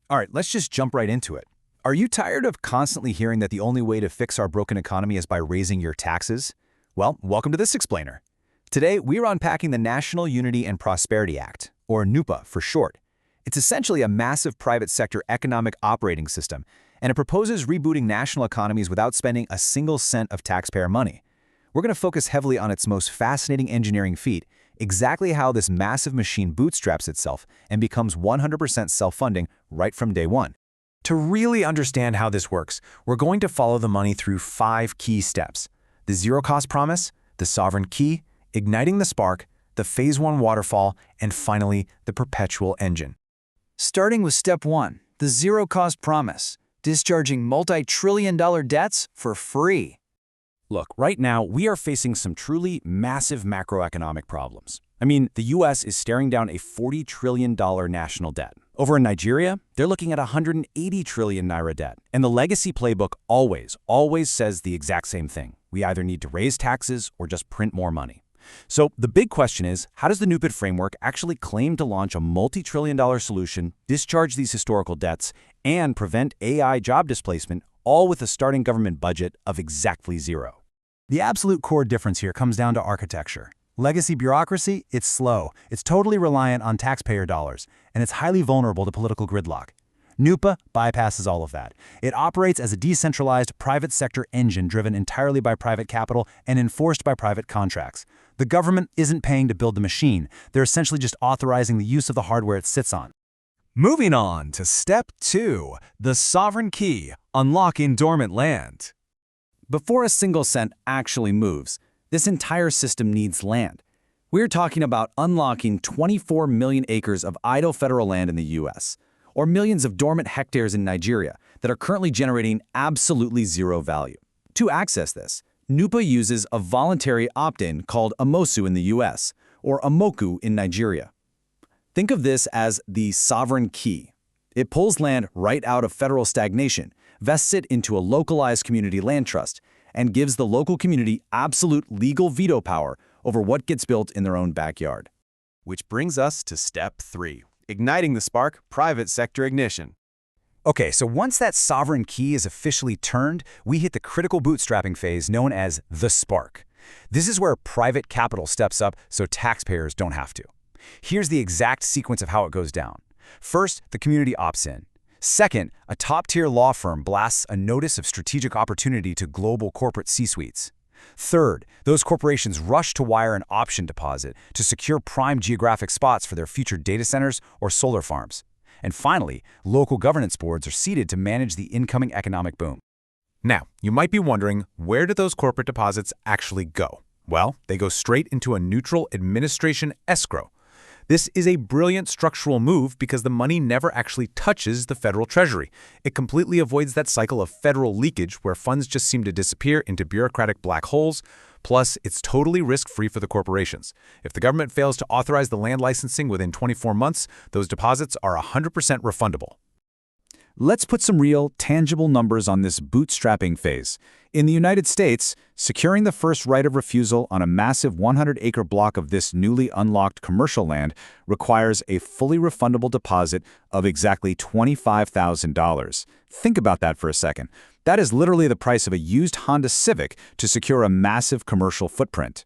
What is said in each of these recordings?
All right, let's just jump right into it. Are you tired of constantly hearing that the only way to fix our broken economy is by raising your taxes? Well, welcome to this explainer. Today, we're unpacking the National Unity and Prosperity Act, or NUPA for short. It's essentially a massive private sector economic operating system, and it proposes rebooting national economies without spending a single cent of taxpayer money. We're going to focus heavily on its most fascinating engineering feat, exactly how this massive machine bootstraps itself and becomes 100% self-funding right from day one. To really understand how this works, we're going to follow the money through 5 key steps: the zero-cost promise, the sovereign key, igniting the spark, the Phase 1 waterfall, and finally, the perpetual engine. Starting with Step 1, the zero-cost promise, discharging multi-trillion-dollar debts for free. Look, right now, we are facing some truly massive macroeconomic problems. I mean, the US is staring down a $40 trillion national debt. Over in Nigeria, they're looking at 180 trillion naira debt. And the legacy playbook always says the exact same thing. We either need to raise taxes or just print more money. So the big question is, how does the NUPA framework actually claim to launch a multi-trillion-dollar solution, discharge these historical debts, and prevent AI job displacement, all with a starting government budget of exactly zero? The absolute core difference here comes down to architecture. Legacy bureaucracy, it's slow, it's totally reliant on taxpayer dollars, and it's highly vulnerable to political gridlock. NUPA bypasses all of that. It operates as a decentralized private sector engine driven entirely by private capital and enforced by private contracts. The government isn't paying to build the machine. They're essentially just authorizing the use of the hardware it sits on. Moving on to Step 2, the sovereign key, unlocking dormant land. Before a single cent actually moves, this entire system needs land. We're talking about unlocking 24 million acres of idle federal land in the US, or millions of dormant hectares in Nigeria that are currently generating absolutely zero value. To access this, NUPA uses a voluntary opt-in called Amosu in the US, or Amoku in Nigeria. Think of this as the sovereign key. It pulls land right out of federal stagnation, vests it into a localized community land trust, and gives the local community absolute legal veto power over what gets built in their own backyard. Which brings us to Step 3, igniting the spark, private sector ignition. Okay, so once that sovereign key is officially turned, we hit the critical bootstrapping phase known as the spark. This is where private capital steps up so taxpayers don't have to. Here's the exact sequence of how it goes down. First, the community opts in. Second, a top-tier law firm blasts a notice of strategic opportunity to global corporate C-suites. Third, those corporations rush to wire an option deposit to secure prime geographic spots for their future data centers or solar farms. And finally, local governance boards are seated to manage the incoming economic boom. Now, you might be wondering, where do those corporate deposits actually go? Well, they go straight into a neutral administration escrow. This is a brilliant structural move because the money never actually touches the federal treasury. It completely avoids that cycle of federal leakage where funds just seem to disappear into bureaucratic black holes. Plus, it's totally risk-free for the corporations. If the government fails to authorize the land licensing within 24 months, those deposits are 100% refundable. Let's put some real, tangible numbers on this bootstrapping phase. In the United States, securing the first right of refusal on a massive 100-acre block of this newly unlocked commercial land requires a fully refundable deposit of exactly $25,000. Think about that for a second. That is literally the price of a used Honda Civic to secure a massive commercial footprint.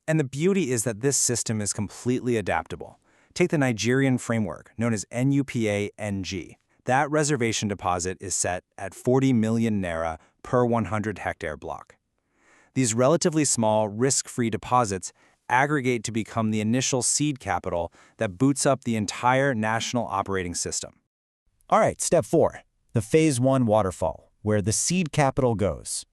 And the beauty is that this system is completely adaptable. Take the Nigerian framework, known as NUPA-NG. That reservation deposit is set at 40 million naira per 100-hectare block. These relatively small, risk-free deposits aggregate to become the initial seed capital that boots up the entire national operating system. All right, Step 4, the Phase 1 waterfall, where the seed capital goes.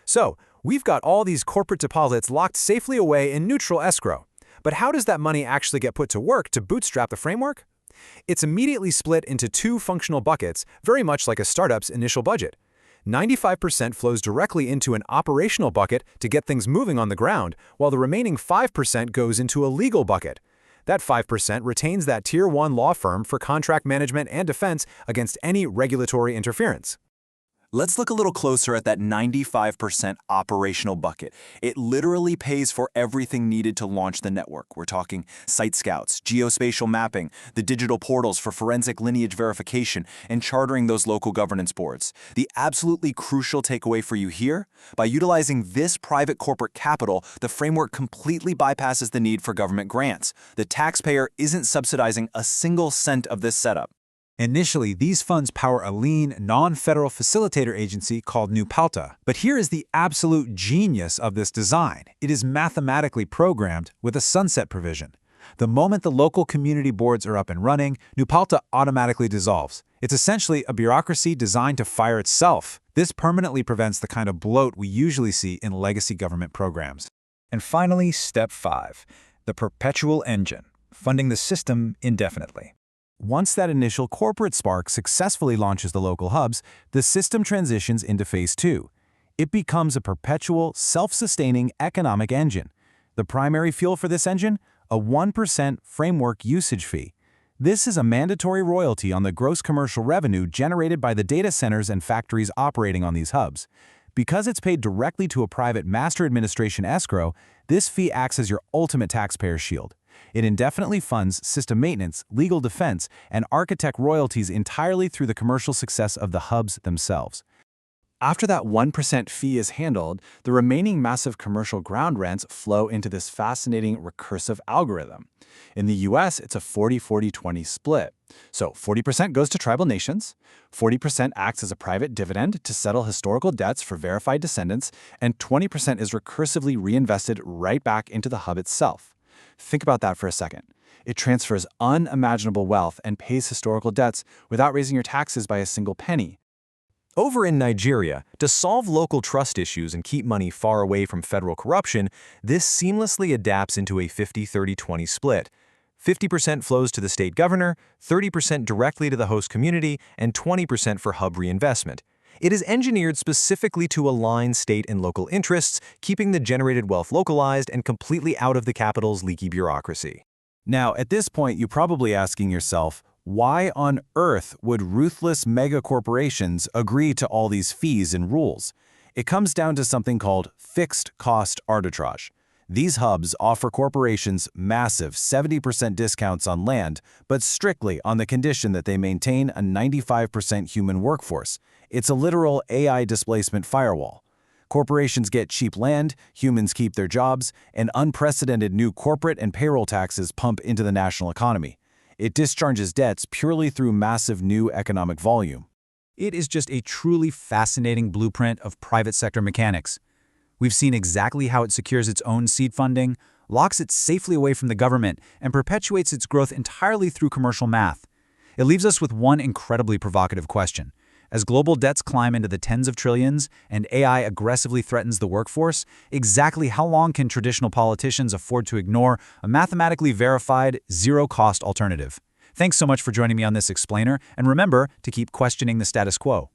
So, we've got all these corporate deposits locked safely away in neutral escrow. But how does that money actually get put to work to bootstrap the framework? It's immediately split into 2 functional buckets, very much like a startup's initial budget. 95% flows directly into an operational bucket to get things moving on the ground, while the remaining 5% goes into a legal bucket. That 5% retains that Tier 1 law firm for contract management and defense against any regulatory interference. Let's look a little closer at that 95% operational bucket. It literally pays for everything needed to launch the network. We're talking site scouts, geospatial mapping, the digital portals for forensic lineage verification, and chartering those local governance boards. The absolutely crucial takeaway for you here: by utilizing this private corporate capital, the framework completely bypasses the need for government grants. The taxpayer isn't subsidizing a single cent of this setup. Initially, these funds power a lean, non-federal facilitator agency called NUPA-NG. But here is the absolute genius of this design. It is mathematically programmed with a sunset provision. The moment the local community boards are up and running, NUPA-NG automatically dissolves. It's essentially a bureaucracy designed to fire itself. This permanently prevents the kind of bloat we usually see in legacy government programs. And finally, step 5, the perpetual engine, funding the system indefinitely. Once that initial corporate spark successfully launches the local hubs, the system transitions into phase 2. It becomes a perpetual, self-sustaining economic engine. The primary fuel for this engine? A 1% framework usage fee. This is a mandatory royalty on the gross commercial revenue generated by the data centers and factories operating on these hubs. Because it's paid directly to a private master administration escrow, this fee acts as your ultimate taxpayer shield. It indefinitely funds system maintenance, legal defense, and architect royalties entirely through the commercial success of the hubs themselves. After that 1% fee is handled, the remaining massive commercial ground rents flow into this fascinating recursive algorithm. In the US, it's a 40-40-20 split. So 40% goes to tribal nations, 40% acts as a private dividend to settle historical debts for verified descendants, and 20% is recursively reinvested right back into the hub itself. Think about that for a second. It transfers unimaginable wealth and pays historical debts without raising your taxes by a single penny. Over in Nigeria, to solve local trust issues and keep money far away from federal corruption, this seamlessly adapts into a 50-30-20 split. 50% flows to the state governor, 30% directly to the host community, and 20% for hub reinvestment. It is engineered specifically to align state and local interests, keeping the generated wealth localized and completely out of the capital's leaky bureaucracy. Now, at this point, you're probably asking yourself, why on earth would ruthless mega-corporations agree to all these fees and rules? It comes down to something called Fixed Cost Arbitrage. These hubs offer corporations massive 70% discounts on land, but strictly on the condition that they maintain a 95% human workforce. It's a literal AI displacement firewall. Corporations get cheap land, humans keep their jobs, and unprecedented new corporate and payroll taxes pump into the national economy. It discharges debts purely through massive new economic volume. It is just a truly fascinating blueprint of private sector mechanics. We've seen exactly how it secures its own seed funding, locks it safely away from the government, and perpetuates its growth entirely through commercial math. It leaves us with one incredibly provocative question. As global debts climb into the tens of trillions and AI aggressively threatens the workforce, exactly how long can traditional politicians afford to ignore a mathematically verified, zero-cost alternative? Thanks so much for joining me on this explainer, and remember to keep questioning the status quo.